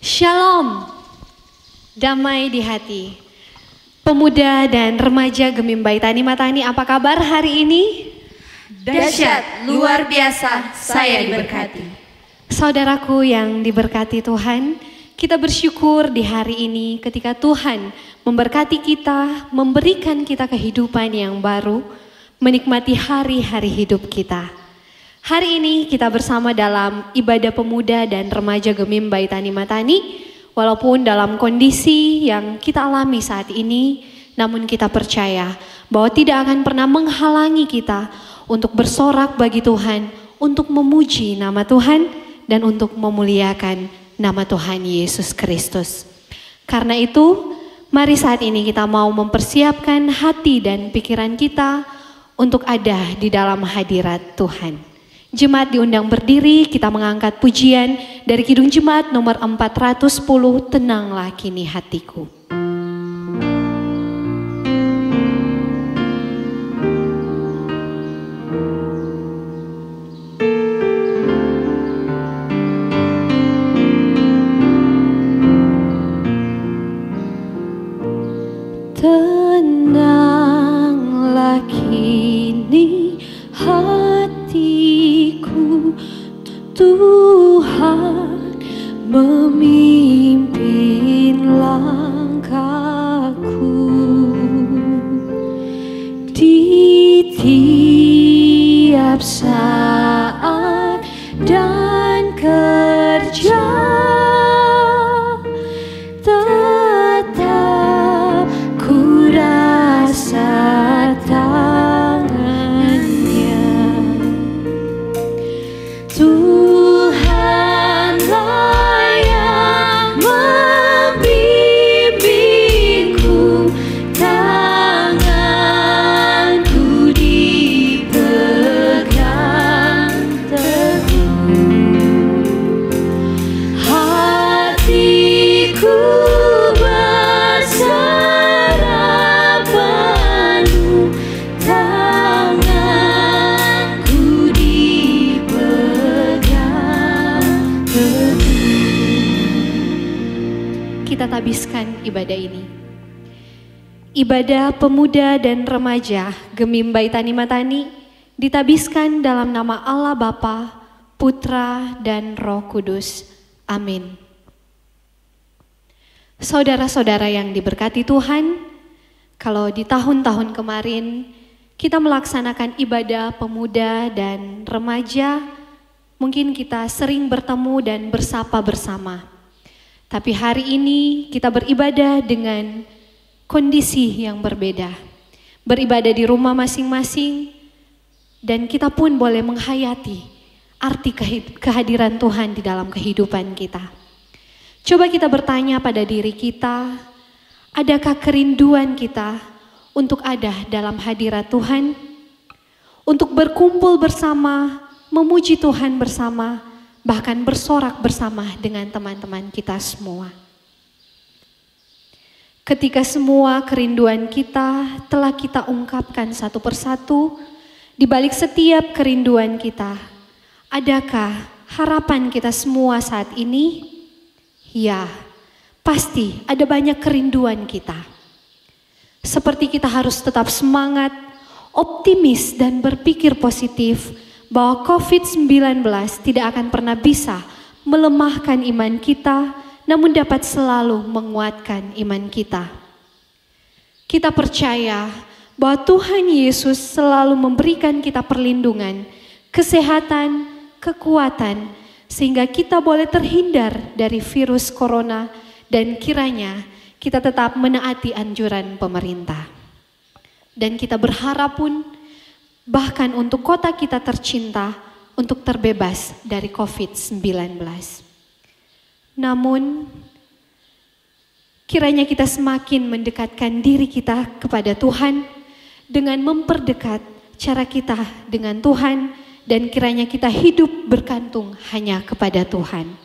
Shalom, damai di hati. Pemuda dan remaja Gemimbai Tani Matani, apa kabar hari ini? Dahsyat, luar biasa, saya diberkati. Saudaraku yang diberkati Tuhan, kita bersyukur di hari ini ketika Tuhan memberkati kita, memberikan kita kehidupan yang baru, menikmati hari-hari hidup kita. Hari ini kita bersama dalam ibadah pemuda dan remaja Gemimbai Tani Matani, walaupun dalam kondisi yang kita alami saat ini, namun kita percaya bahwa tidak akan pernah menghalangi kita untuk bersorak bagi Tuhan, untuk memuji nama Tuhan, dan untuk memuliakan nama Tuhan Yesus Kristus. Karena itu, mari saat ini kita mau mempersiapkan hati dan pikiran kita untuk ada di dalam hadirat Tuhan. Jemaat diundang berdiri, kita mengangkat pujian dari Kidung Jemaat nomor 410, Tenanglah Kini Hatiku. Tenanglah kini hatiku, Tuhan memimpin langkahku di tiap saat dan kerja. Tetap ku rasa tangannya. Tuhanlah yang membimbingku, tanganku dipegang teguh, hatiku berserah penuh, tanganku dipegang teguh. Kita tabiskan ibadah ini. Ibadah pemuda dan remaja Gemimbai Tani Matani ditabiskan dalam nama Allah Bapa, Putra, dan Roh Kudus. Amin. Saudara-saudara yang diberkati Tuhan, kalau di tahun-tahun kemarin kita melaksanakan ibadah pemuda dan remaja, mungkin kita sering bertemu dan bersapa bersama. Tapi hari ini kita beribadah dengan kondisi yang berbeda. Beribadah di rumah masing-masing, dan kita pun boleh menghayati arti kehadiran Tuhan di dalam kehidupan kita. Coba kita bertanya pada diri kita, adakah kerinduan kita untuk ada dalam hadirat Tuhan? Untuk berkumpul bersama, memuji Tuhan bersama, bahkan bersorak bersama dengan teman-teman kita semua. Ketika semua kerinduan kita telah kita ungkapkan satu persatu, di balik setiap kerinduan kita, adakah harapan kita semua saat ini? Ya, pasti ada banyak kerinduan kita. Seperti kita harus tetap semangat, optimis, dan berpikir positif bahwa COVID-19 tidak akan pernah bisa melemahkan iman kita, namun dapat selalu menguatkan iman kita. Kita percaya bahwa Tuhan Yesus selalu memberikan kita perlindungan, kesehatan, kekuatan, sehingga kita boleh terhindar dari virus corona, dan kiranya kita tetap menaati anjuran pemerintah. Dan kita berharap pun bahkan untuk kota kita tercinta untuk terbebas dari COVID-19. Namun kiranya kita semakin mendekatkan diri kita kepada Tuhan dengan memperdekat cara kita dengan Tuhan, dan kiranya kita hidup bergantung hanya kepada Tuhan.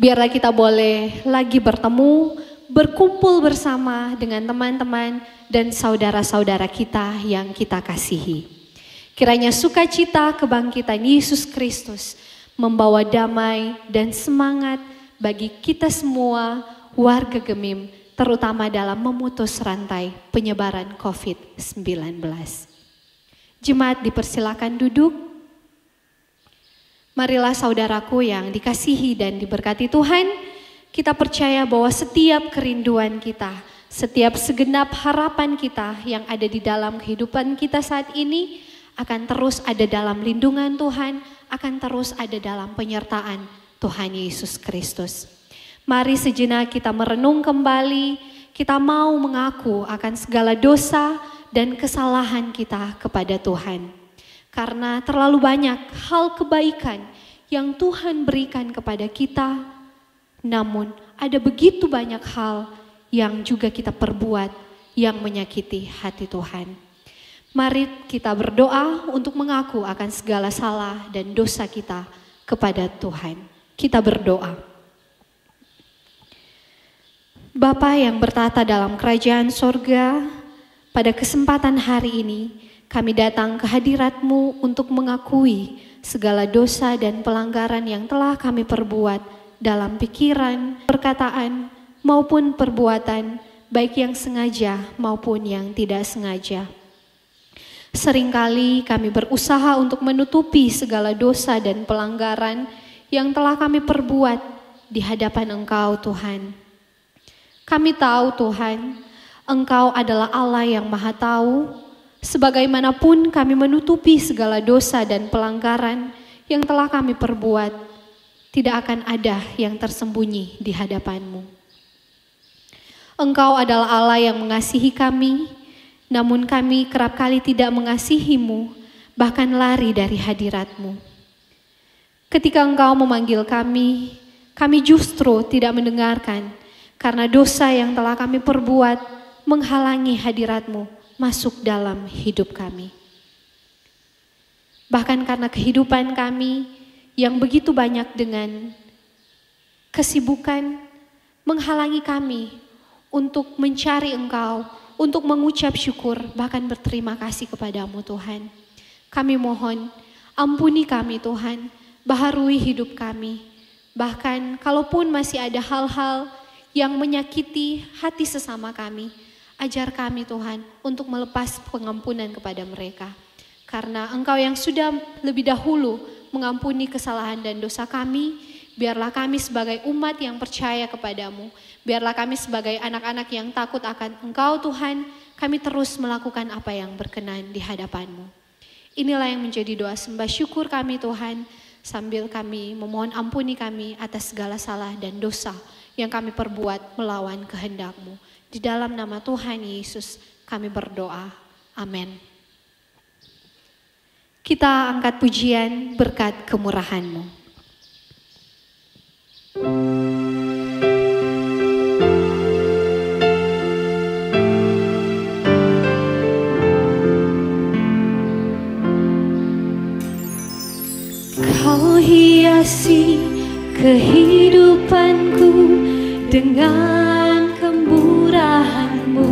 Biarlah kita boleh lagi bertemu, berkumpul bersama dengan teman-teman dan saudara-saudara kita yang kita kasihi. Kiranya sukacita kebangkitan Yesus Kristus membawa damai dan semangat bagi kita semua warga Gemim, terutama dalam memutus rantai penyebaran COVID-19. Jemaat dipersilakan duduk. Marilah saudaraku yang dikasihi dan diberkati Tuhan, kita percaya bahwa setiap kerinduan kita, setiap segenap harapan kita yang ada di dalam kehidupan kita saat ini akan terus ada dalam lindungan Tuhan, akan terus ada dalam penyertaan Tuhan Yesus Kristus. Mari sejenak kita merenung kembali, kita mau mengaku akan segala dosa dan kesalahan kita kepada Tuhan. Karena terlalu banyak hal kebaikan yang Tuhan berikan kepada kita, namun ada begitu banyak hal yang juga kita perbuat yang menyakiti hati Tuhan. Mari kita berdoa untuk mengaku akan segala salah dan dosa kita kepada Tuhan. Kita berdoa. Bapa yang bertata dalam kerajaan sorga, pada kesempatan hari ini kami datang ke hadirat-Mu untuk mengakui segala dosa dan pelanggaran yang telah kami perbuat dalam pikiran, perkataan, maupun perbuatan, baik yang sengaja maupun yang tidak sengaja. Seringkali kami berusaha untuk menutupi segala dosa dan pelanggaran yang telah kami perbuat di hadapan Engkau, Tuhan. Kami tahu, Tuhan, Engkau adalah Allah yang Maha Tahu. Sebagaimanapun kami menutupi segala dosa dan pelanggaran yang telah kami perbuat, tidak akan ada yang tersembunyi di hadapan-Mu. Engkau adalah Allah yang mengasihi kami, namun kami kerap kali tidak mengasihi-Mu, bahkan lari dari hadirat-Mu. Ketika Engkau memanggil kami justru tidak mendengarkan, karena dosa yang telah kami perbuat menghalangi hadirat-Mu masuk dalam hidup kami. Bahkan karena kehidupan kami yang begitu banyak dengan kesibukan menghalangi kami untuk mencari Engkau, untuk mengucap syukur, bahkan berterima kasih kepadamu Tuhan. Kami mohon, ampuni kami Tuhan, baharui hidup kami. Bahkan kalaupun masih ada hal-hal yang menyakiti hati sesama kami, ajar kami Tuhan untuk melepas pengampunan kepada mereka. Karena Engkau yang sudah lebih dahulu mengampuni kesalahan dan dosa kami, biarlah kami sebagai umat yang percaya kepadamu, biarlah kami sebagai anak-anak yang takut akan Engkau Tuhan, kami terus melakukan apa yang berkenan di hadapan-Mu. Inilah yang menjadi doa sembah syukur kami Tuhan, sambil kami memohon ampuni kami atas segala salah dan dosa yang kami perbuat melawan kehendak-Mu. Di dalam nama Tuhan Yesus kami berdoa. Amin. Kita angkat pujian berkat kemurahan-Mu. Kau hiasi kehidupanku dengan kemurahan-Mu.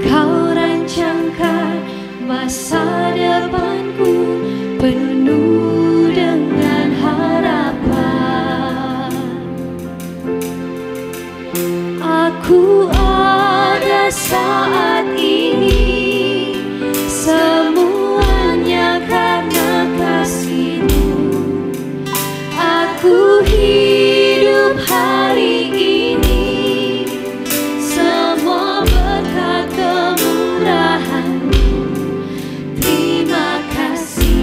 Kau rancangkan masa depanku penuh dengan harapan. Aku ada saat ini, semuanya karena kasih-Mu. Aku hidup hari ini, semua berkat kemurahan-Mu. Terima kasih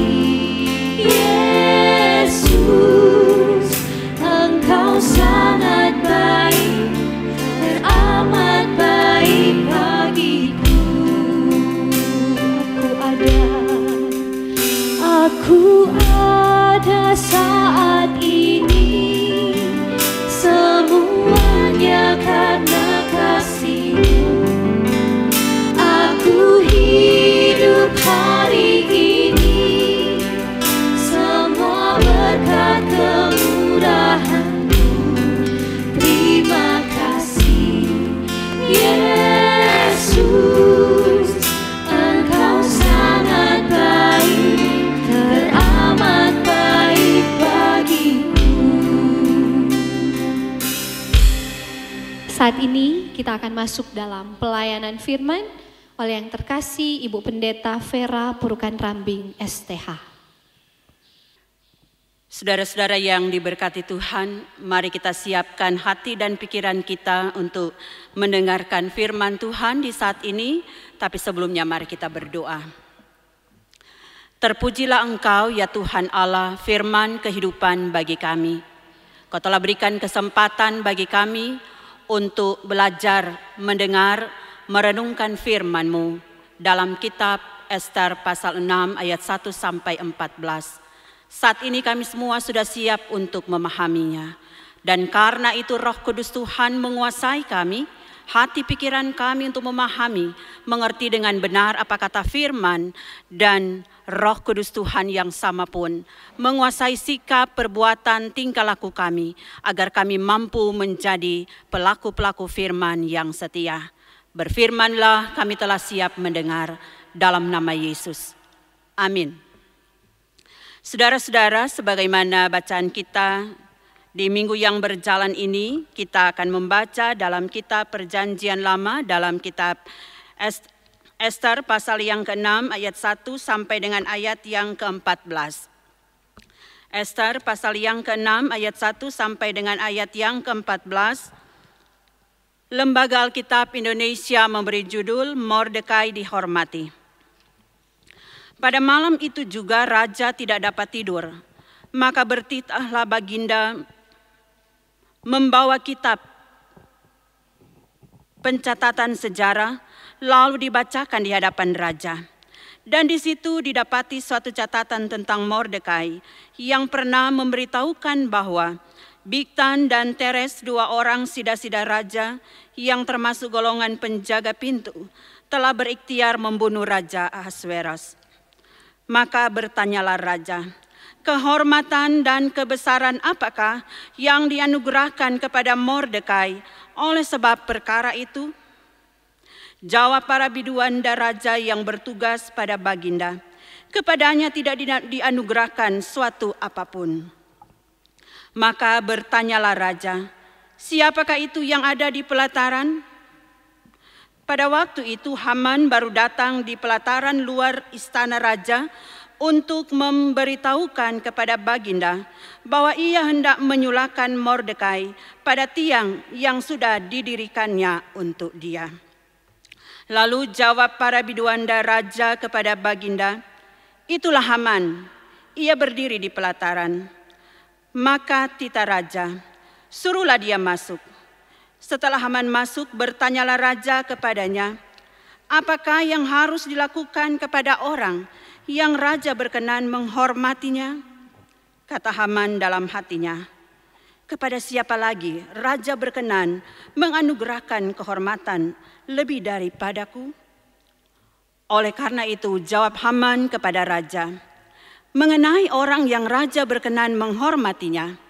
saat ini kita akan masuk dalam pelayanan firman oleh yang terkasih Ibu Pendeta Vera Purukan Rambing STH. Saudara-saudara yang diberkati Tuhan, mari kita siapkan hati dan pikiran kita untuk mendengarkan firman Tuhan di saat ini. Tapi sebelumnya mari kita berdoa. Terpujilah Engkau ya Tuhan Allah, firman kehidupan bagi kami. Kau telah berikan kesempatan bagi kami untuk belajar, mendengar, merenungkan firman-Mu dalam kitab Ester pasal 6 ayat 1 sampai 14. Saat ini kami semua sudah siap untuk memahaminya. Dan karena itu Roh Kudus Tuhan menguasai kami, hati pikiran kami untuk memahami, mengerti dengan benar apa kata firman, dan Roh Kudus Tuhan yang sama pun menguasai sikap, perbuatan, tingkah laku kami, agar kami mampu menjadi pelaku-pelaku firman yang setia. Berfirmanlah, kami telah siap mendengar, dalam nama Yesus. Amin. Saudara-saudara, sebagaimana bacaan kita di minggu yang berjalan ini, kita akan membaca dalam kitab Perjanjian Lama, dalam kitab Ester pasal yang ke-6 ayat 1 sampai dengan ayat yang ke-14. Ester pasal yang ke-6 ayat 1 sampai dengan ayat yang ke-14. Lembaga Alkitab Indonesia memberi judul Mordekai Dihormati. Pada malam itu juga raja tidak dapat tidur, maka bertitahlah baginda membawa kitab pencatatan sejarah, lalu dibacakan di hadapan raja. Dan di situ didapati suatu catatan tentang Mordekai yang pernah memberitahukan bahwa Bigtan dan Teres, dua orang sida-sida raja yang termasuk golongan penjaga pintu, telah berikhtiar membunuh Raja Ahasweros. Maka bertanyalah raja, kehormatan dan kebesaran apakah yang dianugerahkan kepada Mordekai oleh sebab perkara itu? Jawab para biduan dan raja yang bertugas pada baginda, kepadanya tidak dianugerahkan suatu apapun. Maka bertanyalah raja, siapakah itu yang ada di pelataran? Pada waktu itu Haman baru datang di pelataran luar istana raja untuk memberitahukan kepada baginda bahwa ia hendak menyulahkan Mordekai pada tiang yang sudah didirikannya untuk dia. Lalu jawab para biduanda raja kepada baginda, itulah Haman, ia berdiri di pelataran. Maka titah raja, suruhlah dia masuk. Setelah Haman masuk, bertanyalah raja kepadanya, apakah yang harus dilakukan kepada orang yang raja berkenan menghormatinya? Kata Haman dalam hatinya, kepada siapa lagi raja berkenan menganugerahkan kehormatan lebih daripadaku? Oleh karena itu jawab Haman kepada raja, mengenai orang yang raja berkenan menghormatinya,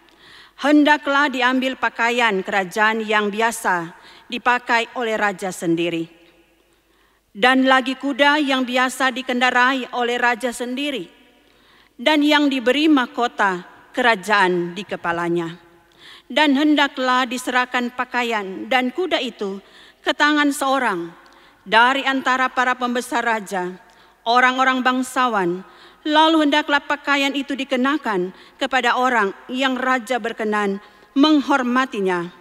hendaklah diambil pakaian kerajaan yang biasa dipakai oleh raja sendiri, dan lagi kuda yang biasa dikendarai oleh raja sendiri, dan yang diberi mahkota kerajaan di kepalanya. Dan hendaklah diserahkan pakaian dan kuda itu ke tangan seorang dari antara para pembesar raja, orang-orang bangsawan. Lalu hendaklah pakaian itu dikenakan kepada orang yang raja berkenan menghormatinya.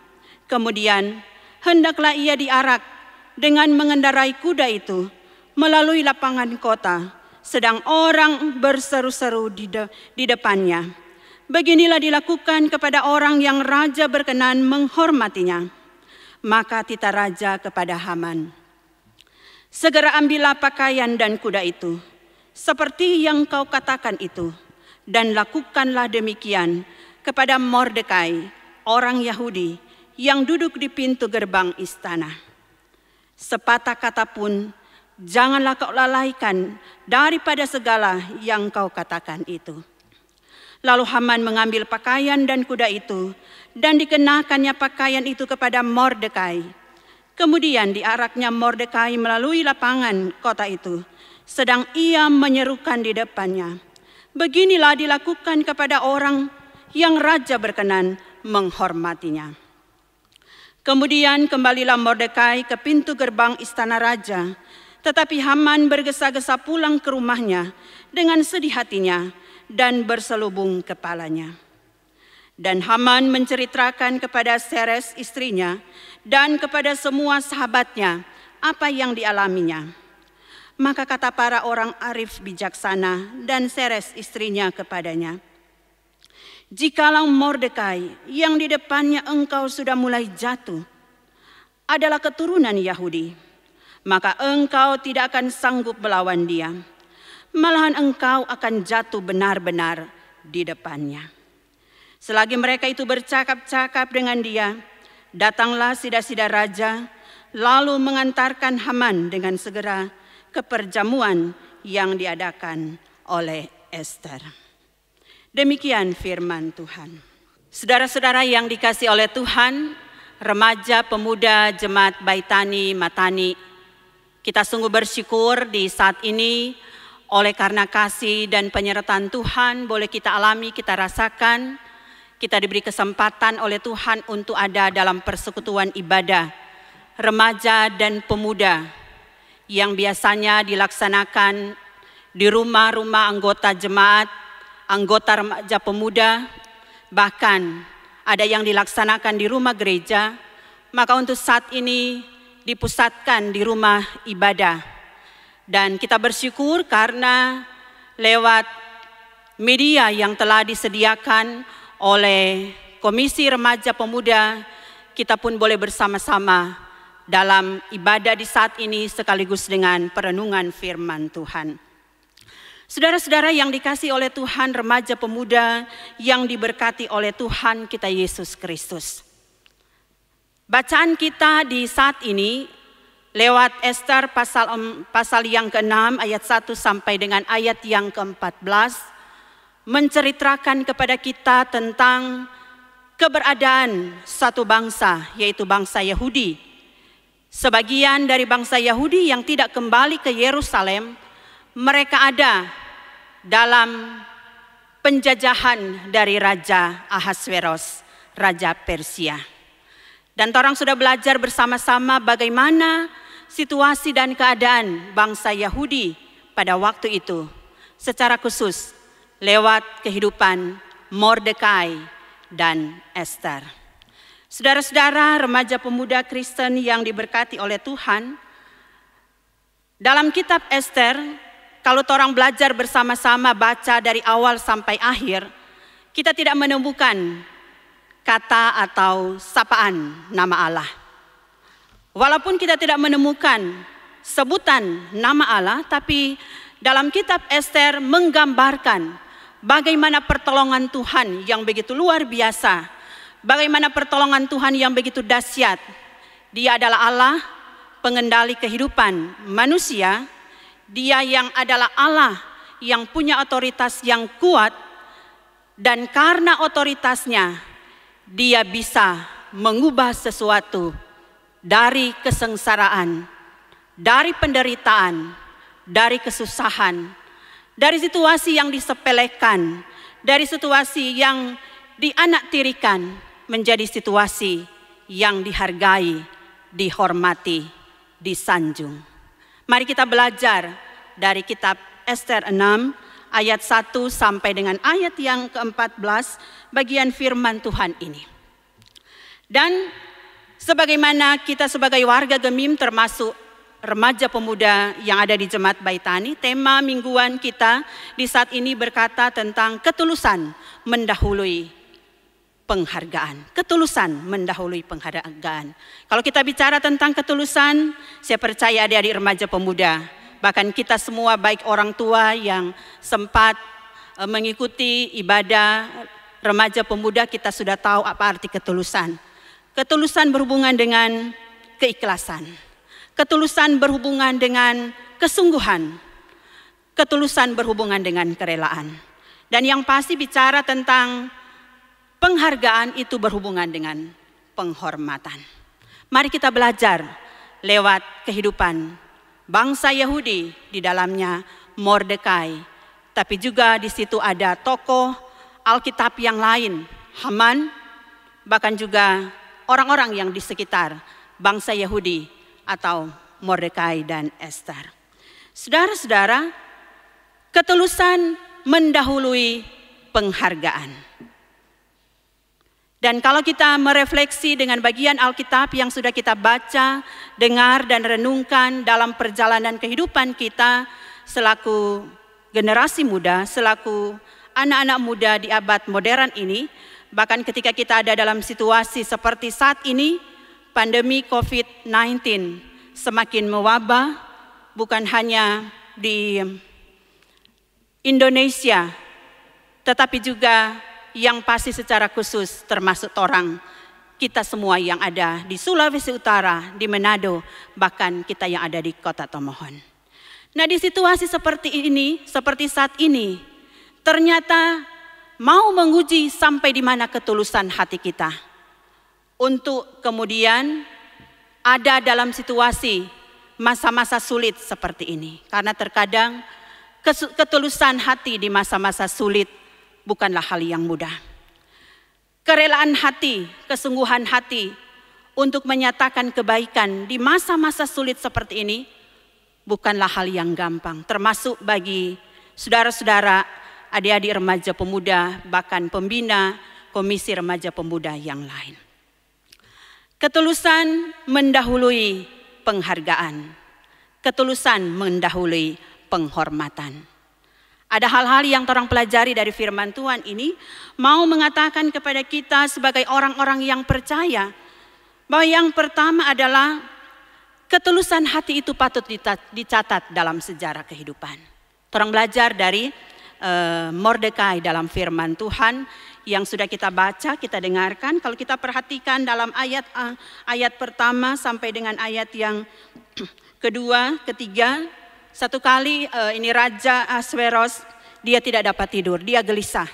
Kemudian hendaklah ia diarak dengan mengendarai kuda itu melalui lapangan kota, sedang orang berseru-seru di depannya. Beginilah dilakukan kepada orang yang raja berkenan menghormatinya. Maka titah raja kepada Haman, segera ambillah pakaian dan kuda itu, seperti yang kau katakan itu, dan lakukanlah demikian kepada Mordekai, orang Yahudi yang duduk di pintu gerbang istana. Sepatah kata pun janganlah kau lalaikan daripada segala yang kau katakan itu. Lalu Haman mengambil pakaian dan kuda itu, dan dikenakannya pakaian itu kepada Mordekai. Kemudian diaraknya Mordekai melalui lapangan kota itu, sedang ia menyerukan di depannya, beginilah dilakukan kepada orang yang raja berkenan menghormatinya. Kemudian kembalilah Mordekai ke pintu gerbang istana raja, tetapi Haman bergesa-gesa pulang ke rumahnya dengan sedih hatinya dan berselubung kepalanya. Dan Haman menceritakan kepada Zeres istrinya dan kepada semua sahabatnya apa yang dialaminya. Maka kata para orang arif bijaksana dan Zeres istrinya kepadanya, "Jikalau Mordekai yang di depannya engkau sudah mulai jatuh adalah keturunan Yahudi, maka engkau tidak akan sanggup melawan dia. Malahan engkau akan jatuh benar-benar di depannya." Selagi mereka itu bercakap-cakap dengan dia, datanglah sida-sida raja, lalu mengantarkan Haman dengan segera ke perjamuan yang diadakan oleh Ester. Demikian firman Tuhan. Saudara-saudara yang dikasihi oleh Tuhan, remaja pemuda Jemaat Baitani Matani, kita sungguh bersyukur di saat ini oleh karena kasih dan penyertaan Tuhan boleh kita alami, kita rasakan, kita diberi kesempatan oleh Tuhan untuk ada dalam persekutuan ibadah remaja dan pemuda yang biasanya dilaksanakan di rumah-rumah anggota jemaat, anggota remaja pemuda, bahkan ada yang dilaksanakan di rumah gereja, maka untuk saat ini dipusatkan di rumah ibadah. Dan kita bersyukur karena lewat media yang telah disediakan oleh Komisi Remaja Pemuda, kita pun boleh bersama-sama dalam ibadah di saat ini sekaligus dengan perenungan firman Tuhan. Saudara-saudara yang dikasihi oleh Tuhan, remaja pemuda yang diberkati oleh Tuhan kita Yesus Kristus. Bacaan kita di saat ini lewat Ester pasal yang ke-6 ayat 1 sampai dengan ayat yang ke-14 menceritakan kepada kita tentang keberadaan satu bangsa, yaitu bangsa Yahudi. Sebagian dari bangsa Yahudi yang tidak kembali ke Yerusalem, mereka ada dalam penjajahan dari Raja Ahasveros, Raja Persia. Dan orang sudah belajar bersama-sama bagaimana situasi dan keadaan bangsa Yahudi pada waktu itu, secara khusus lewat kehidupan Mordekai dan Ester. Saudara-saudara remaja pemuda Kristen yang diberkati oleh Tuhan, dalam kitab Ester, kalau orang belajar bersama-sama baca dari awal sampai akhir, kita tidak menemukan kata atau sapaan nama Allah. Walaupun kita tidak menemukan sebutan nama Allah, tapi dalam kitab Ester menggambarkan bagaimana pertolongan Tuhan yang begitu luar biasa. Bagaimana pertolongan Tuhan yang begitu dahsyat. Dia adalah Allah pengendali kehidupan manusia. Dia yang adalah Allah yang punya otoritas yang kuat. Dan karena otoritasnya, dia bisa mengubah sesuatu dari kesengsaraan, dari penderitaan, dari kesusahan, dari situasi yang disepelekan, dari situasi yang dianaktirikan, menjadi situasi yang dihargai, dihormati, disanjung. Mari kita belajar dari kitab Ester 6 ayat 1 sampai dengan ayat yang ke-14 bagian firman Tuhan ini. Dan sebagaimana kita sebagai warga Gemim termasuk remaja pemuda yang ada di Jemaat Baitani, tema mingguan kita di saat ini berkata tentang ketulusan mendahului penghargaan. Ketulusan mendahului penghargaan. Kalau kita bicara tentang ketulusan, saya percaya adik-adik remaja pemuda, bahkan kita semua baik orang tua yang sempat mengikuti ibadah remaja pemuda, kita sudah tahu apa arti ketulusan. Ketulusan berhubungan dengan keikhlasan. Ketulusan berhubungan dengan kesungguhan. Ketulusan berhubungan dengan kerelaan. Dan yang pasti bicara tentang penghargaan itu berhubungan dengan penghormatan. Mari kita belajar lewat kehidupan bangsa Yahudi, di dalamnya Mordekai, tapi juga di situ ada tokoh Alkitab yang lain, Haman, bahkan juga orang-orang yang di sekitar bangsa Yahudi atau Mordekai dan Ester. Saudara-saudara, ketulusan mendahului penghargaan. Dan kalau kita merefleksi dengan bagian Alkitab yang sudah kita baca, dengar dan renungkan dalam perjalanan kehidupan kita selaku generasi muda, selaku anak-anak muda di abad modern ini, bahkan ketika kita ada dalam situasi seperti saat ini, pandemi COVID-19 semakin mewabah, bukan hanya di Indonesia, tetapi juga yang pasti secara khusus termasuk orang kita semua yang ada di Sulawesi Utara, di Manado, bahkan kita yang ada di Kota Tomohon. Nah, di situasi seperti ini, seperti saat ini, ternyata mau menguji sampai di mana ketulusan hati kita untuk kemudian ada dalam situasi masa-masa sulit seperti ini. Karena terkadang ketulusan hati di masa-masa sulit bukanlah hal yang mudah. Kerelaan hati, kesungguhan hati untuk menyatakan kebaikan di masa-masa sulit seperti ini bukanlah hal yang gampang. Termasuk bagi saudara-saudara, adik-adik remaja pemuda, bahkan pembina komisi remaja pemuda yang lain. Ketulusan mendahului penghargaan. Ketulusan mendahului penghormatan. Ada hal-hal yang orang pelajari dari firman Tuhan ini mau mengatakan kepada kita sebagai orang-orang yang percaya bahwa yang pertama adalah ketulusan hati itu patut dicatat dalam sejarah kehidupan. Orang belajar dari Mordekai dalam firman Tuhan yang sudah kita baca, kita dengarkan. Kalau kita perhatikan dalam ayat pertama sampai dengan ayat yang kedua, ketiga, satu kali ini Raja Ahasveros, dia tidak dapat tidur, dia gelisah.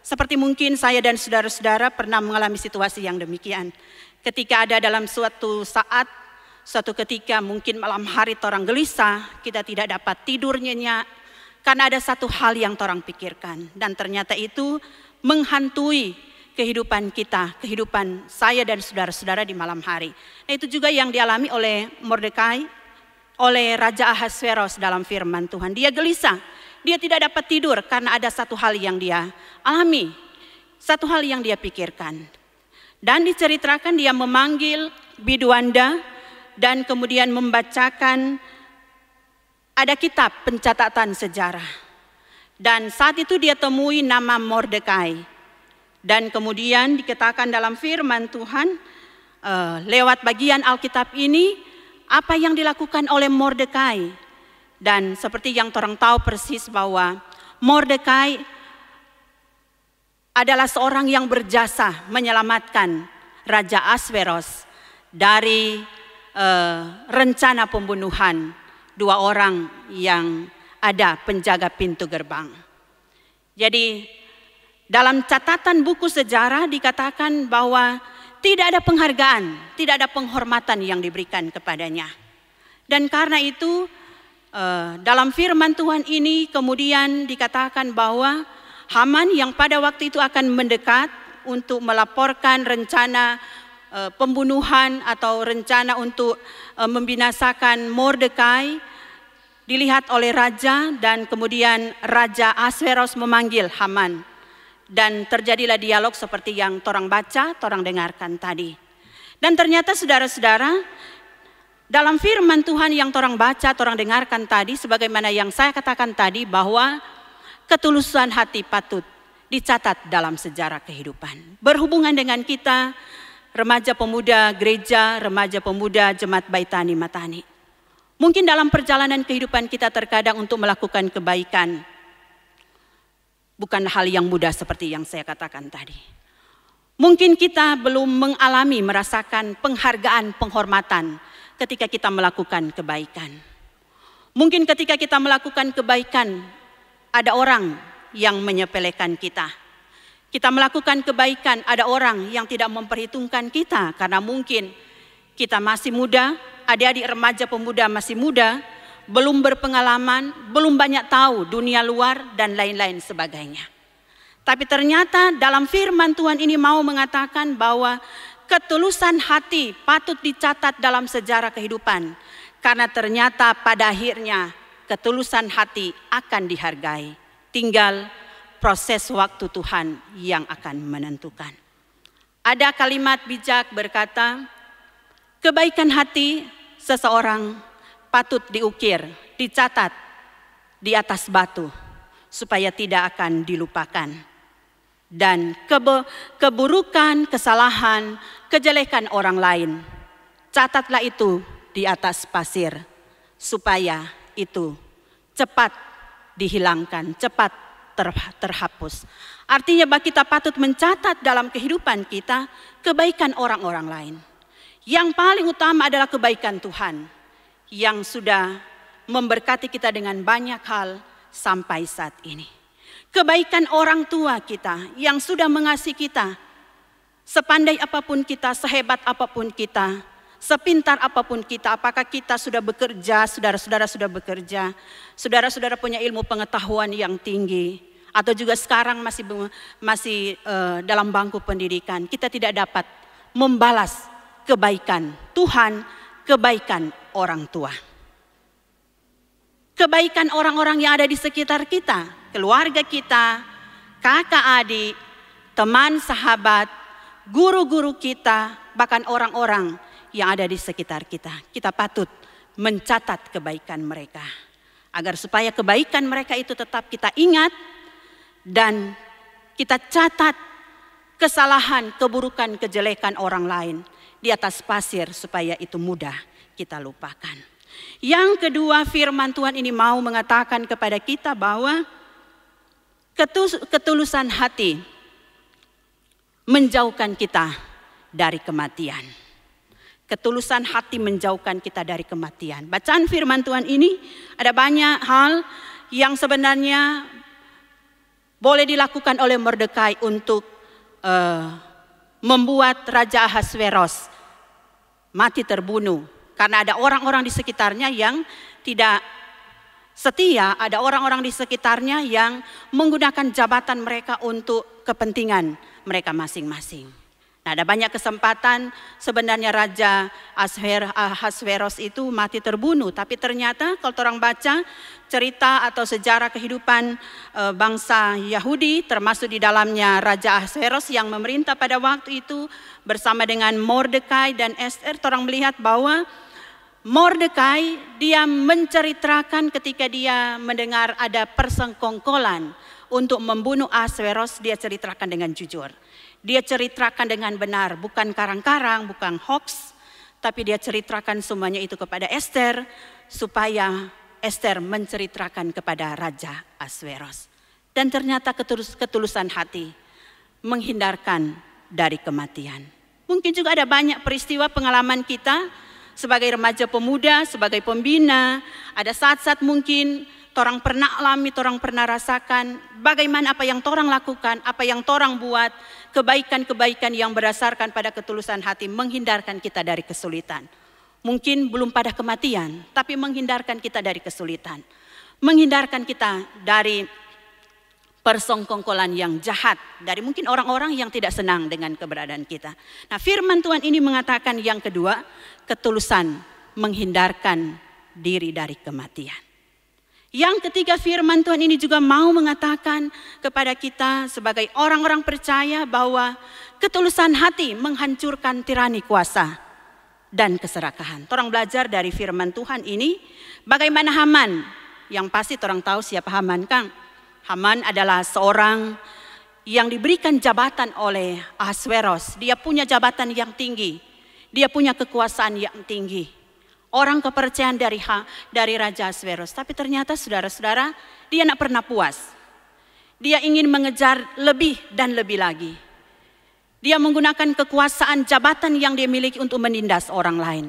Seperti mungkin saya dan saudara-saudara pernah mengalami situasi yang demikian. Ketika ada dalam suatu saat, suatu ketika mungkin malam hari orang gelisah, kita tidak dapat tidur nyenyak, karena ada satu hal yang orang pikirkan. Dan ternyata itu menghantui kehidupan kita, kehidupan saya dan saudara-saudara di malam hari. Nah, itu juga yang dialami oleh Mordekai, oleh Raja Ahasveros dalam firman Tuhan. Dia gelisah, dia tidak dapat tidur karena ada satu hal yang dia alami, satu hal yang dia pikirkan. Dan diceritakan dia memanggil biduanda dan kemudian membacakan ada kitab pencatatan sejarah. Dan saat itu dia temui nama Mordekai. Dan kemudian dikatakan dalam firman Tuhan lewat bagian Alkitab ini, apa yang dilakukan oleh Mordekai. Dan seperti yang orang tahu persis bahwa Mordekai adalah seorang yang berjasa menyelamatkan Raja Ahasveros dari rencana pembunuhan dua orang yang ada penjaga pintu gerbang. Jadi dalam catatan buku sejarah dikatakan bahwa tidak ada penghargaan, tidak ada penghormatan yang diberikan kepadanya. Dan karena itu dalam firman Tuhan ini kemudian dikatakan bahwa Haman yang pada waktu itu akan mendekat untuk melaporkan rencana pembunuhan atau rencana untuk membinasakan Mordekai dilihat oleh raja, dan kemudian Raja Ahasveros memanggil Haman. Dan terjadilah dialog seperti yang torang baca, torang dengarkan tadi. Dan ternyata saudara-saudara, dalam firman Tuhan yang torang baca, torang dengarkan tadi, sebagaimana yang saya katakan tadi, bahwa ketulusan hati patut dicatat dalam sejarah kehidupan. Berhubungan dengan kita, remaja pemuda gereja, remaja pemuda Jemaat Baitani Matani. Mungkin dalam perjalanan kehidupan kita terkadang untuk melakukan kebaikan bukan hal yang mudah seperti yang saya katakan tadi. Mungkin kita belum mengalami, merasakan penghargaan, penghormatan ketika kita melakukan kebaikan. Mungkin ketika kita melakukan kebaikan, ada orang yang menyepelekan kita. Kita melakukan kebaikan, ada orang yang tidak memperhitungkan kita karena mungkin kita masih muda, adik-adik remaja pemuda masih muda, belum berpengalaman, belum banyak tahu dunia luar dan lain-lain sebagainya. Tapi ternyata dalam firman Tuhan ini mau mengatakan bahwa ketulusan hati patut dicatat dalam sejarah kehidupan, karena ternyata pada akhirnya ketulusan hati akan dihargai. Tinggal proses waktu Tuhan yang akan menentukan. Ada kalimat bijak berkata, kebaikan hati seseorang patut diukir, dicatat di atas batu supaya tidak akan dilupakan. Dan keburukan, kesalahan, kejelekan orang lain, catatlah itu di atas pasir supaya itu cepat dihilangkan, cepat terhapus. Artinya bahwa kita patut mencatat dalam kehidupan kita kebaikan orang-orang lain. Yang paling utama adalah kebaikan Tuhan yang sudah memberkati kita dengan banyak hal sampai saat ini. Kebaikan orang tua kita yang sudah mengasihi kita, sepandai apapun kita, sehebat apapun kita, sepintar apapun kita, apakah kita sudah bekerja, saudara-saudara sudah bekerja, saudara-saudara punya ilmu pengetahuan yang tinggi, atau juga sekarang masih dalam bangku pendidikan, kita tidak dapat membalas kebaikan Tuhan, kebaikan orang tua. Kebaikan orang-orang yang ada di sekitar kita, keluarga kita, kakak adik, teman sahabat, guru-guru kita, bahkan orang-orang yang ada di sekitar kita. Kita patut mencatat kebaikan mereka, agar supaya kebaikan mereka itu tetap kita ingat dan kita catat kesalahan, keburukan, kejelekan orang lain di atas pasir supaya itu mudah kita lupakan. Yang kedua, firman Tuhan ini mau mengatakan kepada kita bahwa ketulusan hati menjauhkan kita dari kematian. Ketulusan hati menjauhkan kita dari kematian. Bacaan firman Tuhan ini ada banyak hal yang sebenarnya boleh dilakukan oleh Mordekai untuk membuat Raja Ahasveros mati terbunuh. Karena ada orang-orang di sekitarnya yang tidak setia, ada orang-orang di sekitarnya yang menggunakan jabatan mereka untuk kepentingan mereka masing-masing. Nah, ada banyak kesempatan sebenarnya Raja Ahasveros itu mati terbunuh. Tapi ternyata kalau orang baca cerita atau sejarah kehidupan bangsa Yahudi, termasuk di dalamnya Raja Ahasveros yang memerintah pada waktu itu bersama dengan Mordekai dan Ester, orang melihat bahwa Mordekai dia menceritakan ketika dia mendengar ada persengkongkolan untuk membunuh Ahasveros, dia ceritakan dengan jujur. Dia ceritakan dengan benar, bukan karang-karang, bukan hoax, tapi dia ceritakan semuanya itu kepada Ester supaya Ester menceritakan kepada Raja Ahasveros. Dan ternyata ketulusan hati menghindarkan dari kematian. Mungkin juga ada banyak peristiwa pengalaman kita sebagai remaja pemuda, sebagai pembina, ada saat-saat mungkin torang pernah alami, torang pernah rasakan bagaimana apa yang torang lakukan, apa yang torang buat, kebaikan-kebaikan yang berdasarkan pada ketulusan hati menghindarkan kita dari kesulitan. Mungkin belum pada kematian, tapi menghindarkan kita dari kesulitan. Menghindarkan kita dari persengkongkolan yang jahat, dari mungkin orang-orang yang tidak senang dengan keberadaan kita. Nah, firman Tuhan ini mengatakan yang kedua, ketulusan menghindarkan diri dari kematian. Yang ketiga, firman Tuhan ini juga mau mengatakan kepada kita sebagai orang-orang percaya bahwa ketulusan hati menghancurkan tirani kuasa dan keserakahan. Orang belajar dari firman Tuhan ini bagaimana Haman, yang pasti orang tahu siapa Haman, Kang. Haman adalah seorang yang diberikan jabatan oleh Ahasveros. Dia punya jabatan yang tinggi. Dia punya kekuasaan yang tinggi. Orang kepercayaan dari Raja Ahasveros. Tapi ternyata saudara-saudara, dia tidak pernah puas. Dia ingin mengejar lebih dan lebih lagi. Dia menggunakan kekuasaan jabatan yang dia miliki untuk menindas orang lain.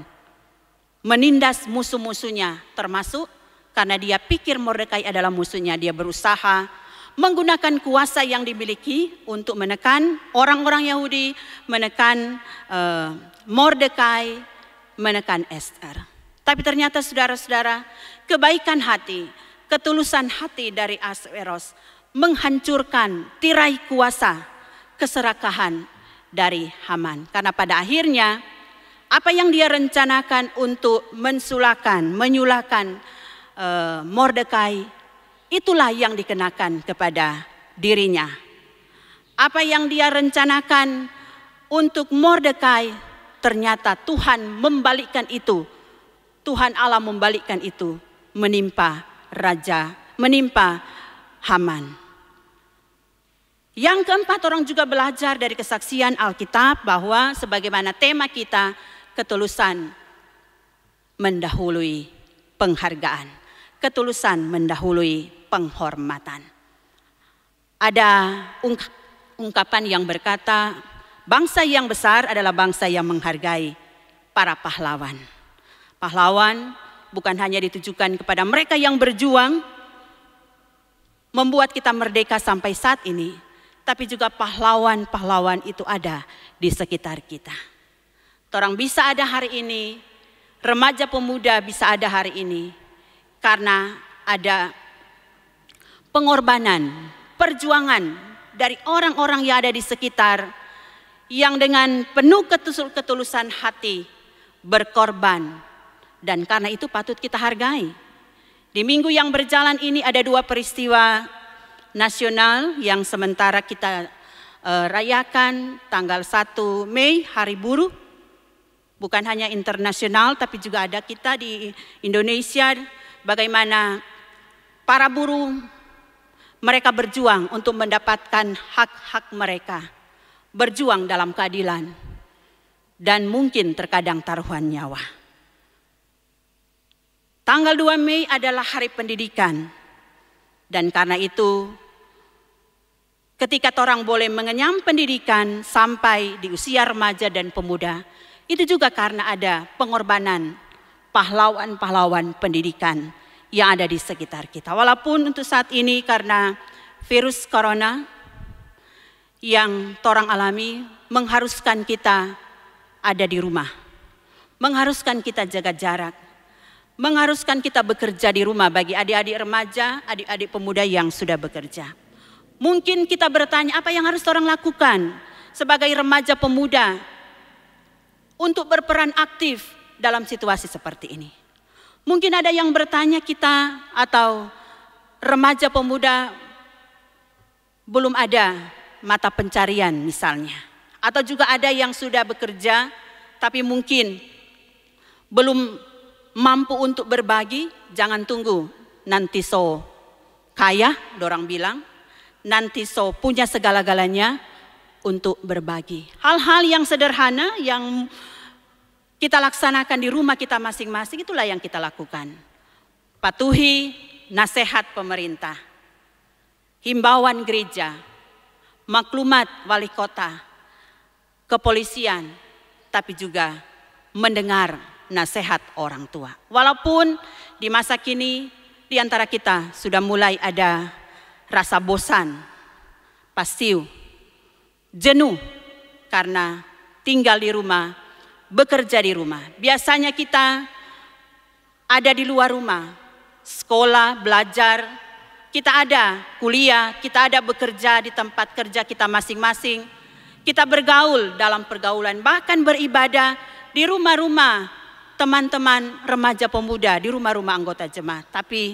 Menindas musuh-musuhnya, termasuk karena dia pikir Mordekai adalah musuhnya, dia berusaha menggunakan kuasa yang dimiliki untuk menekan orang-orang Yahudi, menekan Mordekai, menekan Ester. Tapi ternyata saudara-saudara, kebaikan hati, ketulusan hati dari Ahasveros menghancurkan tirai kuasa, keserakahan, dari Haman. Karena pada akhirnya apa yang dia rencanakan untuk menyulahkan Mordekai, itulah yang dikenakan kepada dirinya. Apa yang dia rencanakan untuk Mordekai, ternyata Tuhan membalikkan itu. Tuhan Allah membalikkan itu menimpa Haman. Yang keempat, orang juga belajar dari kesaksian Alkitab bahwa sebagaimana tema kita, ketulusan mendahului penghargaan, ketulusan mendahului penghormatan. Ada ungkapan yang berkata, bangsa yang besar adalah bangsa yang menghargai para pahlawan. Pahlawan bukan hanya ditujukan kepada mereka yang berjuang membuat kita merdeka sampai saat ini, tapi juga pahlawan-pahlawan itu ada di sekitar kita. Orang bisa ada hari ini, remaja pemuda bisa ada hari ini, karena ada pengorbanan, perjuangan dari orang-orang yang ada di sekitar, yang dengan penuh ketulusan hati berkorban, dan karena itu patut kita hargai. Di minggu yang berjalan ini ada 2 peristiwa nasional yang sementara kita rayakan. Tanggal 1 Mei, Hari Buruh, bukan hanya internasional tapi juga ada kita di Indonesia, bagaimana para buruh mereka berjuang untuk mendapatkan hak-hak mereka, berjuang dalam keadilan, dan mungkin terkadang taruhan nyawa. Tanggal 2 Mei adalah Hari Pendidikan, dan karena itu ketika orang boleh mengenyam pendidikan sampai di usia remaja dan pemuda, itu juga karena ada pengorbanan pahlawan-pahlawan pendidikan yang ada di sekitar kita. Walaupun untuk saat ini karena virus corona yang orang alami mengharuskan kita ada di rumah, mengharuskan kita jaga jarak, mengharuskan kita bekerja di rumah bagi adik-adik remaja, adik-adik pemuda yang sudah bekerja. Mungkin kita bertanya, apa yang harus orang lakukan sebagai remaja pemuda untuk berperan aktif dalam situasi seperti ini? Mungkin ada yang bertanya kita atau remaja pemuda belum ada mata pencarian misalnya. Atau juga ada yang sudah bekerja tapi mungkin belum mampu untuk berbagi. Jangan tunggu nanti so kaya, dorang bilang. Nanti so punya segala-galanya untuk berbagi. Hal-hal yang sederhana yang kita laksanakan di rumah kita masing-masing, itulah yang kita lakukan. Patuhi nasihat pemerintah, himbauan gereja, maklumat wali kota, kepolisian, tapi juga mendengar nasihat orang tua. Walaupun di masa kini di antara kita sudah mulai ada rasa bosan, pastiu, jenuh karena tinggal di rumah, bekerja di rumah. Biasanya kita ada di luar rumah, sekolah, belajar, kita ada kuliah, kita ada bekerja di tempat kerja kita masing-masing. Kita bergaul dalam pergaulan, bahkan beribadah di rumah-rumah teman-teman remaja pemuda, di rumah-rumah anggota jemaat. Tapi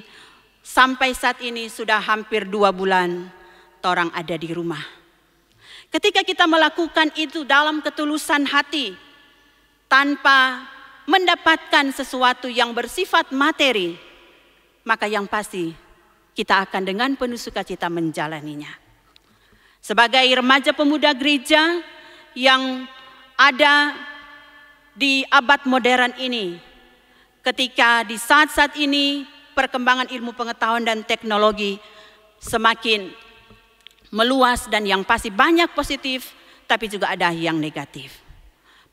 sampai saat ini sudah hampir 2 bulan orang ada di rumah. Ketika kita melakukan itu dalam ketulusan hati, tanpa mendapatkan sesuatu yang bersifat materi, maka yang pasti kita akan dengan penuh sukacita menjalaninya. Sebagai remaja pemuda gereja yang ada di abad modern ini, ketika di saat-saat ini perkembangan ilmu pengetahuan dan teknologi semakin meluas dan yang pasti banyak positif, tapi juga ada yang negatif.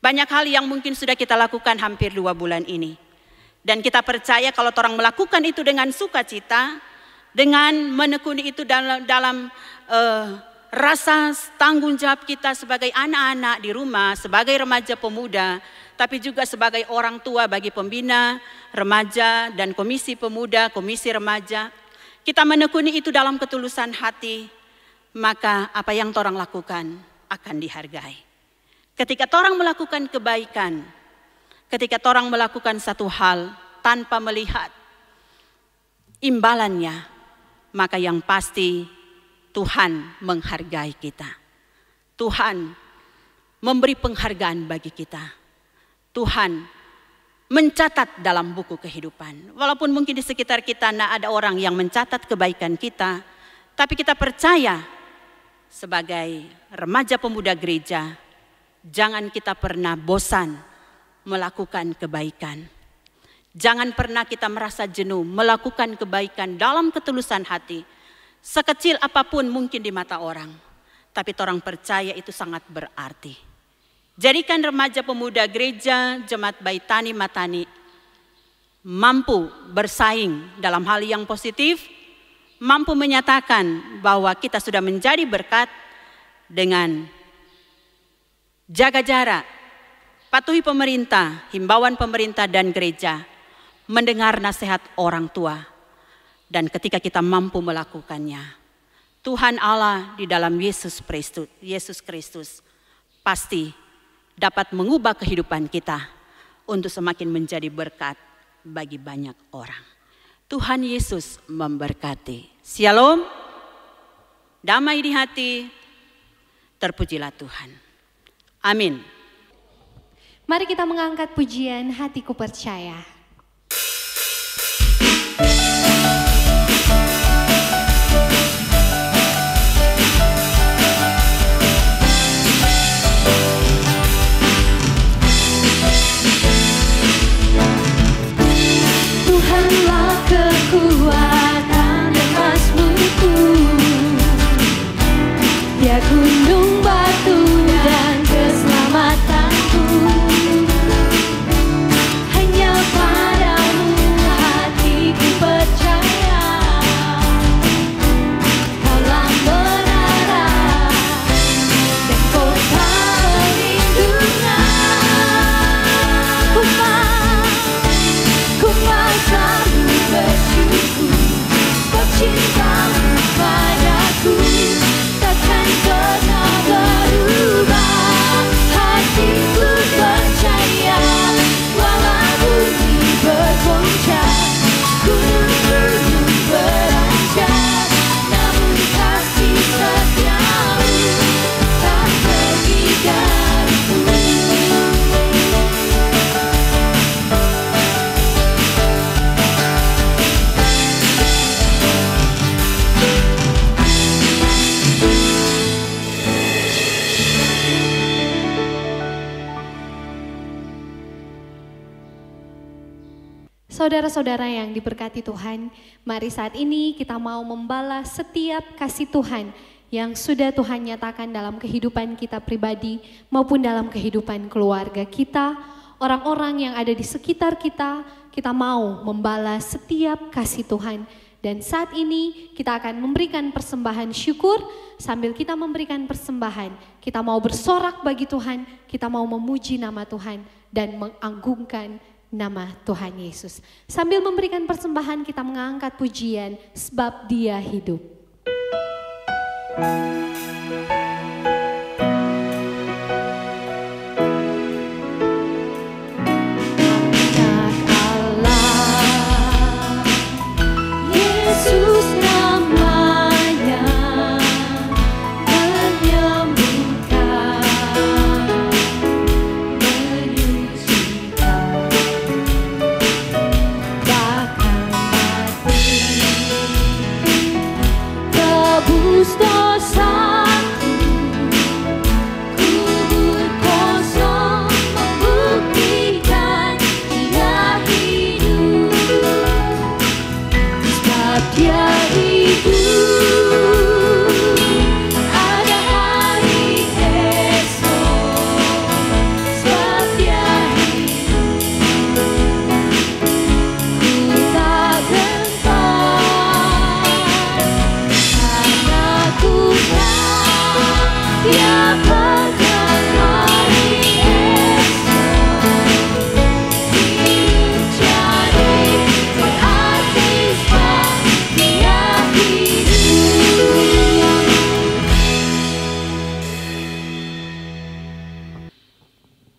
Banyak hal yang mungkin sudah kita lakukan hampir 2 bulan ini. Dan kita percaya kalau orang melakukan itu dengan sukacita, dengan menekuni itu dalam rasa tanggung jawab kita sebagai anak-anak di rumah, sebagai remaja pemuda, tapi juga sebagai orang tua bagi pembina, remaja, dan komisi pemuda, komisi remaja. Kita menekuni itu dalam ketulusan hati, maka apa yang orang lakukan akan dihargai. Ketika torang melakukan kebaikan, ketika torang melakukan satu hal tanpa melihat imbalannya, maka yang pasti Tuhan menghargai kita. Tuhan memberi penghargaan bagi kita. Tuhan mencatat dalam buku kehidupan. Walaupun mungkin di sekitar kita tidak ada orang yang mencatat kebaikan kita, tapi kita percaya sebagai remaja pemuda gereja, jangan kita pernah bosan melakukan kebaikan. Jangan pernah kita merasa jenuh melakukan kebaikan dalam ketulusan hati. Sekecil apapun mungkin di mata orang, tapi orang percaya itu sangat berarti. Jadikan remaja pemuda gereja Jemaat Baitani Matani mampu bersaing dalam hal yang positif, mampu menyatakan bahwa kita sudah menjadi berkat dengan jaga jarak, patuhi pemerintah, himbauan pemerintah dan gereja, mendengar nasihat orang tua. Dan ketika kita mampu melakukannya, Tuhan Allah di dalam Yesus Kristus pasti dapat mengubah kehidupan kita untuk semakin menjadi berkat bagi banyak orang. Tuhan Yesus memberkati. Shalom, damai di hati, terpujilah Tuhan. Amin. Mari kita mengangkat pujian Hatiku Percaya. Tuhanlah kekuatan dan mazmurku, Dia gunung batu dan keselamatanku. Hanya padamu hatiku percaya, Kaulah menara dan kota perlindungan. Ku mau selalu bersyukur sebab cintamu padaku takkan pernah berubah. Hatiku percaya, walau bumi bergoncang, gunung-gunung beranjak, namun kasih setiamu tak pergi dariku. Saudara-saudara yang diberkati Tuhan, mari saat ini kita mau membalas setiap kasih Tuhan yang sudah Tuhan nyatakan dalam kehidupan kita pribadi maupun dalam kehidupan keluarga kita, orang-orang yang ada di sekitar kita. Kita mau membalas setiap kasih Tuhan. Dan saat ini kita akan memberikan persembahan syukur. Sambil kita memberikan persembahan, kita mau bersorak bagi Tuhan, kita mau memuji nama Tuhan dan mengagunkan nama Tuhan Yesus. Sambil memberikan persembahan, kita mengangkat pujian sebab Dia hidup. Anak Allah, Yesus namanya, menyembuhkan, menyucikan, bahkan mati, tebus dosa.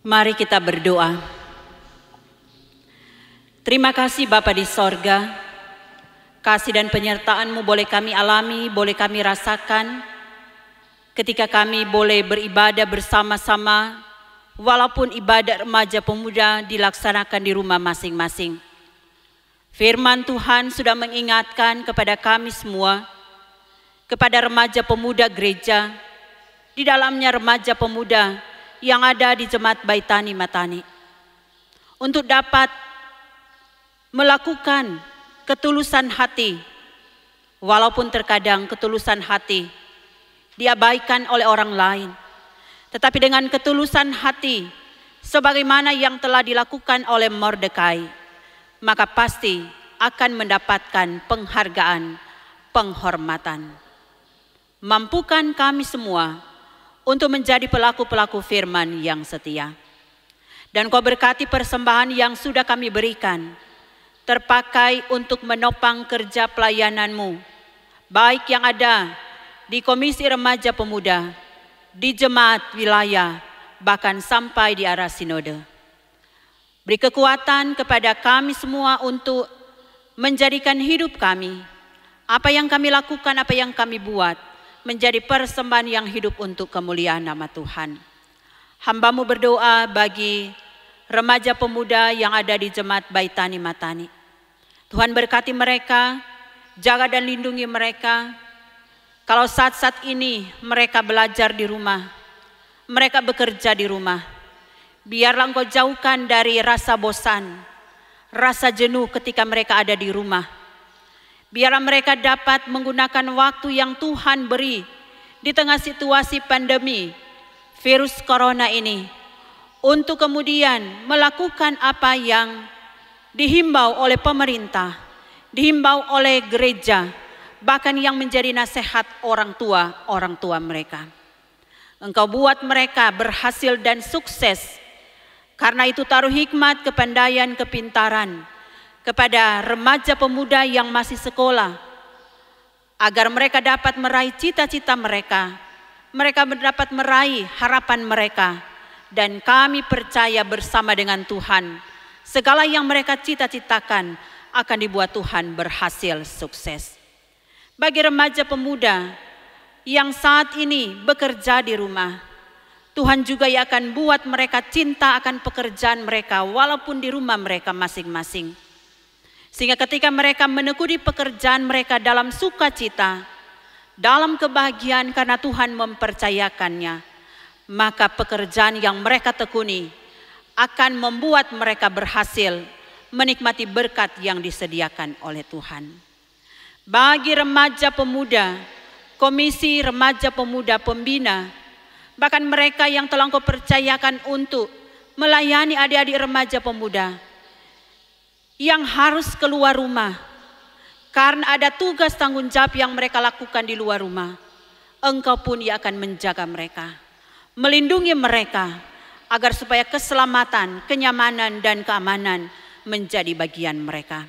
Mari kita berdoa. Terima kasih Bapa di sorga, kasih dan penyertaan-Mu boleh kami alami, boleh kami rasakan ketika kami boleh beribadah bersama-sama, walaupun ibadat remaja pemuda dilaksanakan di rumah masing-masing. Firman Tuhan sudah mengingatkan kepada kami semua, kepada remaja pemuda gereja, di dalamnya remaja pemuda yang ada di Jemaat Baitani Matani, untuk dapat melakukan ketulusan hati, walaupun terkadang ketulusan hati diabaikan oleh orang lain, tetapi dengan ketulusan hati, sebagaimana yang telah dilakukan oleh Mordekai, maka pasti akan mendapatkan penghargaan, penghormatan. Mampukan kami semua untuk menjadi pelaku-pelaku firman yang setia. Dan Kau berkati persembahan yang sudah kami berikan, terpakai untuk menopang kerja pelayanan-Mu, baik yang ada di Komisi Remaja Pemuda, di jemaat wilayah, bahkan sampai di arah sinode. Beri kekuatan kepada kami semua untuk menjadikan hidup kami, apa yang kami lakukan, apa yang kami buat, menjadi persembahan yang hidup untuk kemuliaan nama Tuhan. Hamba-Mu berdoa bagi remaja pemuda yang ada di Jemaat Baitani Matani. Tuhan berkati mereka, jaga dan lindungi mereka. Kalau saat-saat ini mereka belajar di rumah, mereka bekerja di rumah, biarlah Engkau jauhkan dari rasa bosan, rasa jenuh ketika mereka ada di rumah. Biarlah mereka dapat menggunakan waktu yang Tuhan beri di tengah situasi pandemi virus corona ini untuk kemudian melakukan apa yang dihimbau oleh pemerintah, dihimbau oleh gereja, bahkan yang menjadi nasihat orang tua mereka. Engkau buat mereka berhasil dan sukses. Karena itu taruh hikmat, kepandaian, kepintaran kepada remaja pemuda yang masih sekolah, agar mereka dapat meraih cita-cita mereka, mereka dapat meraih harapan mereka, dan kami percaya bersama dengan Tuhan, segala yang mereka cita-citakan akan dibuat Tuhan berhasil sukses. Bagi remaja pemuda yang saat ini bekerja di rumah, Tuhan juga yang akan buat mereka cinta akan pekerjaan mereka walaupun di rumah mereka masing-masing. Sehingga ketika mereka menekuni pekerjaan mereka dalam sukacita, dalam kebahagiaan karena Tuhan mempercayakannya, maka pekerjaan yang mereka tekuni akan membuat mereka berhasil menikmati berkat yang disediakan oleh Tuhan. Bagi remaja pemuda, Komisi Remaja Pemuda Pembina, bahkan mereka yang telah Engkau percayakan untuk melayani adik-adik remaja pemuda yang harus keluar rumah karena ada tugas tanggung jawab yang mereka lakukan di luar rumah, Engkau pun yang akan menjaga mereka, melindungi mereka agar supaya keselamatan, kenyamanan dan keamanan menjadi bagian mereka.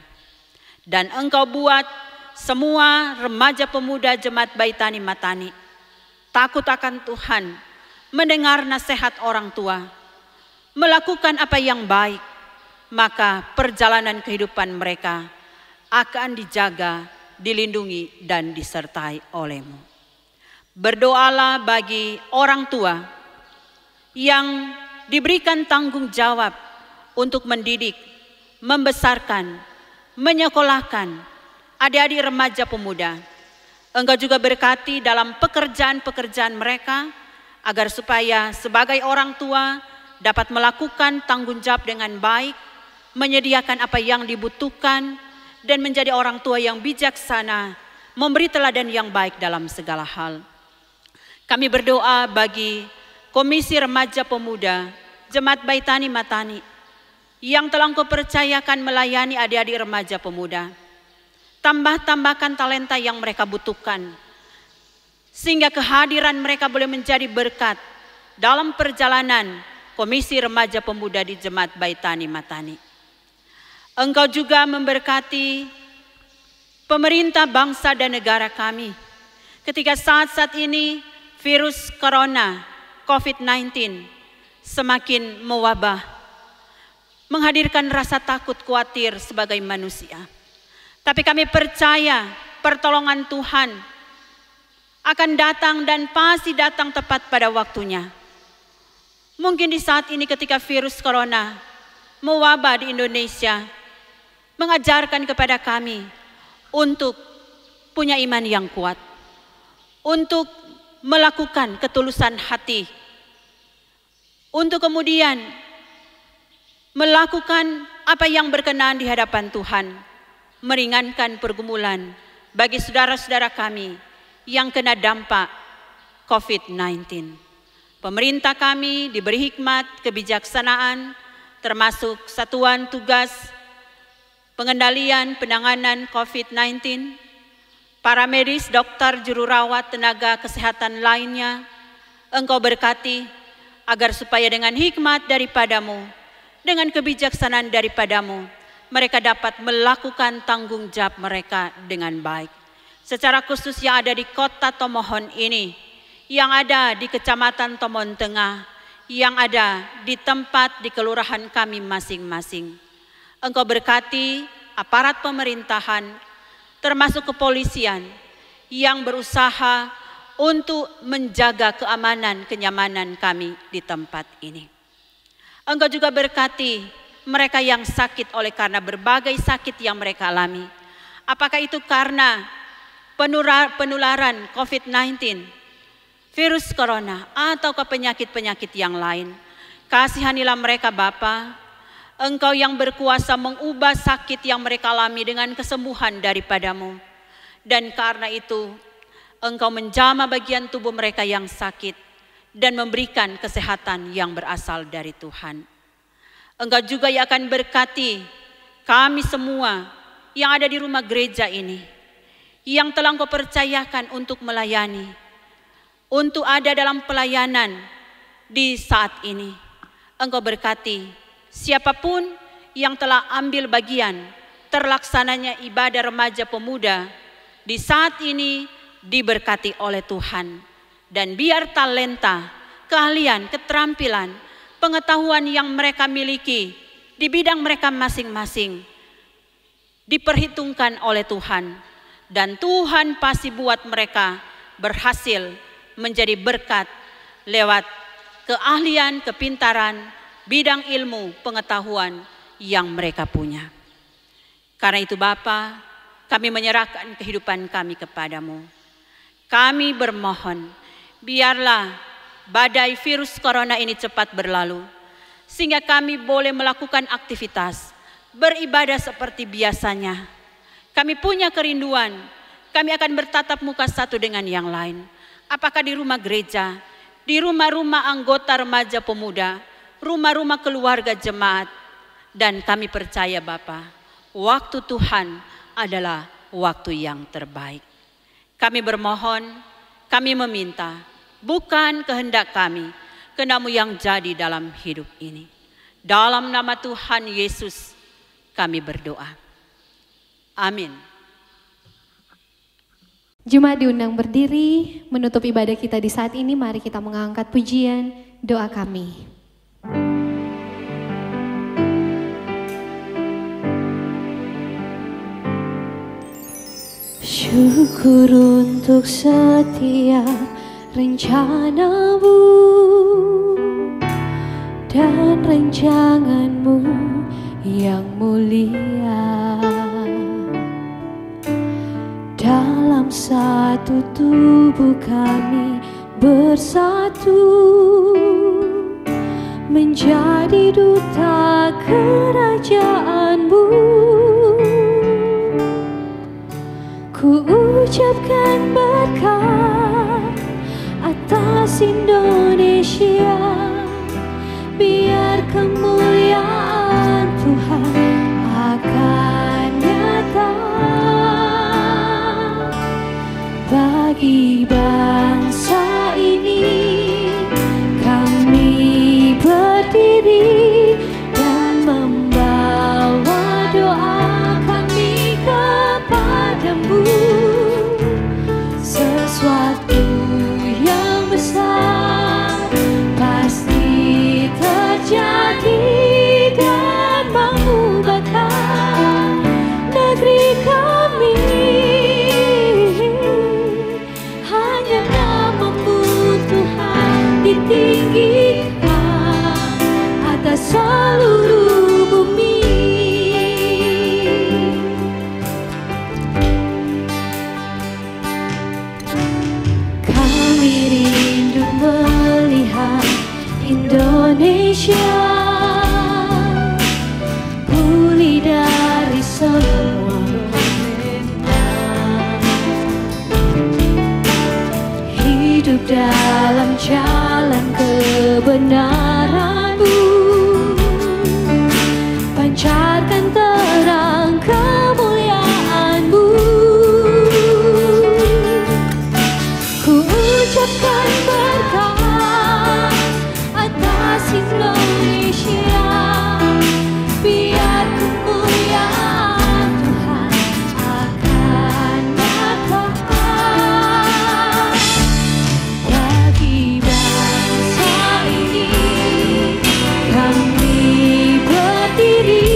Dan Engkau buat semua remaja pemuda Jemaat Baitani Matani takut akan Tuhan, mendengar nasihat orang tua, melakukan apa yang baik, maka perjalanan kehidupan mereka akan dijaga, dilindungi dan disertai oleh-Mu. Berdoalah bagi orang tua yang diberikan tanggung jawab untuk mendidik, membesarkan, menyekolahkan adik-adik remaja pemuda. Engkau juga berkati dalam pekerjaan-pekerjaan mereka agar supaya sebagai orang tua dapat melakukan tanggung jawab dengan baik, menyediakan apa yang dibutuhkan, dan menjadi orang tua yang bijaksana, memberi teladan yang baik dalam segala hal. Kami berdoa bagi Komisi Remaja Pemuda Jemaat Baitani Matani yang telah Engkau percayakan melayani adik-adik remaja pemuda. Tambahkan talenta yang mereka butuhkan, sehingga kehadiran mereka boleh menjadi berkat dalam perjalanan Komisi Remaja Pemuda di Jemaat Baitani Matani. Engkau juga memberkati pemerintah bangsa dan negara kami ketika saat-saat ini virus corona COVID-19 semakin mewabah, menghadirkan rasa takut khawatir sebagai manusia. Tapi kami percaya pertolongan Tuhan akan datang dan pasti datang tepat pada waktunya. Mungkin di saat ini ketika virus corona mewabah di Indonesia, mengajarkan kepada kami untuk punya iman yang kuat, untuk melakukan ketulusan hati, untuk kemudian melakukan apa yang berkenan di hadapan Tuhan, meringankan pergumulan bagi saudara-saudara kami yang kena dampak COVID-19. Pemerintah kami diberi hikmat, kebijaksanaan, termasuk satuan tugas pengendalian penanganan COVID-19, para medis, dokter, juru rawat, tenaga kesehatan lainnya. Engkau berkati agar supaya dengan hikmat daripadamu, dengan kebijaksanaan daripadamu, mereka dapat melakukan tanggung jawab mereka dengan baik. Secara khusus yang ada di kota Tomohon ini, yang ada di Kecamatan Tomohon Tengah, yang ada di tempat di kelurahan kami masing-masing. Engkau berkati aparat pemerintahan, termasuk kepolisian, yang berusaha untuk menjaga keamanan, kenyamanan kami di tempat ini. Engkau juga berkati mereka yang sakit oleh karena berbagai sakit yang mereka alami. Apakah itu karena penularan COVID-19, virus corona, atau penyakit-penyakit yang lain. Kasihanilah mereka Bapa. Engkau yang berkuasa mengubah sakit yang mereka alami dengan kesembuhan daripadamu. Dan karena itu, Engkau menjamah bagian tubuh mereka yang sakit dan memberikan kesehatan yang berasal dari Tuhan. Engkau juga yang akan berkati kami semua yang ada di rumah gereja ini, yang telah Engkau percayakan untuk melayani, untuk ada dalam pelayanan di saat ini. Engkau berkati siapapun yang telah ambil bagian terlaksananya ibadah remaja pemuda di saat ini diberkati oleh Tuhan. Dan biar talenta, keahlian, keterampilan, pengetahuan yang mereka miliki di bidang mereka masing-masing diperhitungkan oleh Tuhan. Dan Tuhan pasti buat mereka berhasil menjadi berkat lewat keahlian, kepintaran, bidang ilmu, pengetahuan yang mereka punya. Karena itu Bapa, kami menyerahkan kehidupan kami kepadamu. Kami bermohon, biarlah badai virus corona ini cepat berlalu, sehingga kami boleh melakukan aktivitas, beribadah seperti biasanya. Kami punya kerinduan, kami akan bertatap muka satu dengan yang lain. Apakah di rumah gereja, di rumah-rumah anggota remaja pemuda, rumah-rumah keluarga jemaat. Dan kami percaya Bapa, waktu Tuhan adalah waktu yang terbaik. Kami bermohon, kami meminta, bukan kehendak kami, kehendak-Mu yang jadi dalam hidup ini. Dalam nama Tuhan Yesus kami berdoa. Amin. Jemaat diundang berdiri, menutup ibadah kita di saat ini. Mari kita mengangkat pujian doa kami. Syukur untuk setiap rencana-Mu dan rancangan-Mu yang mulia. Dalam satu tubuh kami bersatu, menjadi duta kerajaan-Mu. Ku ucapkan berkat atas Indonesia, biar kemuliaan Tuhan akan nyata bagi bangsa ini. Kami berdiri dan membawa doa kami kepadamu. Sesuatu yang besar pasti seluruh bumi. Kami rindu melihat Indonesia pulih dari semua bencana, hidup dalam jalan kebenaran-Mu, pancarkan terang kemuliaan-Mu. Ku ucapkan berkat atas Indonesia, biar kemuliaan Tuhan akan nyata bagi bangsa ini. Kami berdiri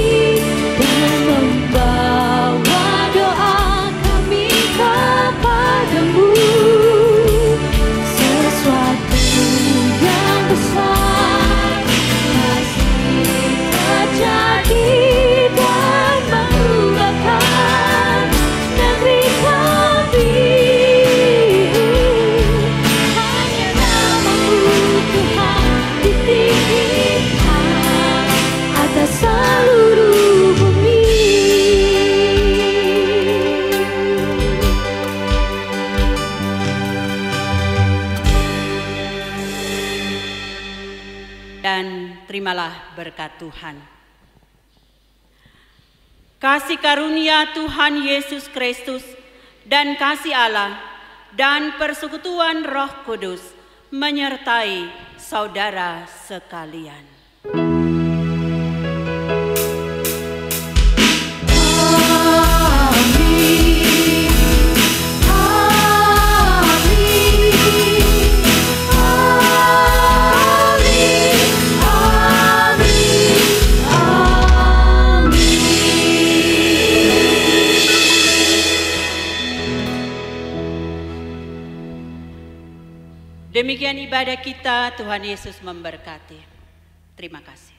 dan membawa doa kami kepadamu. Sesuatu yang besar pasti terjadi dan mengubahkan negeri kami. Hanya nama-Mu Tuhan ditinggikan atas seluruh bumi. Dan terimalah berkat Tuhan. Kasih karunia Tuhan Yesus Kristus dan kasih Allah dan persekutuan Roh Kudus menyertai saudara sekalian. Demikian ibadah kita, Tuhan Yesus memberkati. Terima kasih.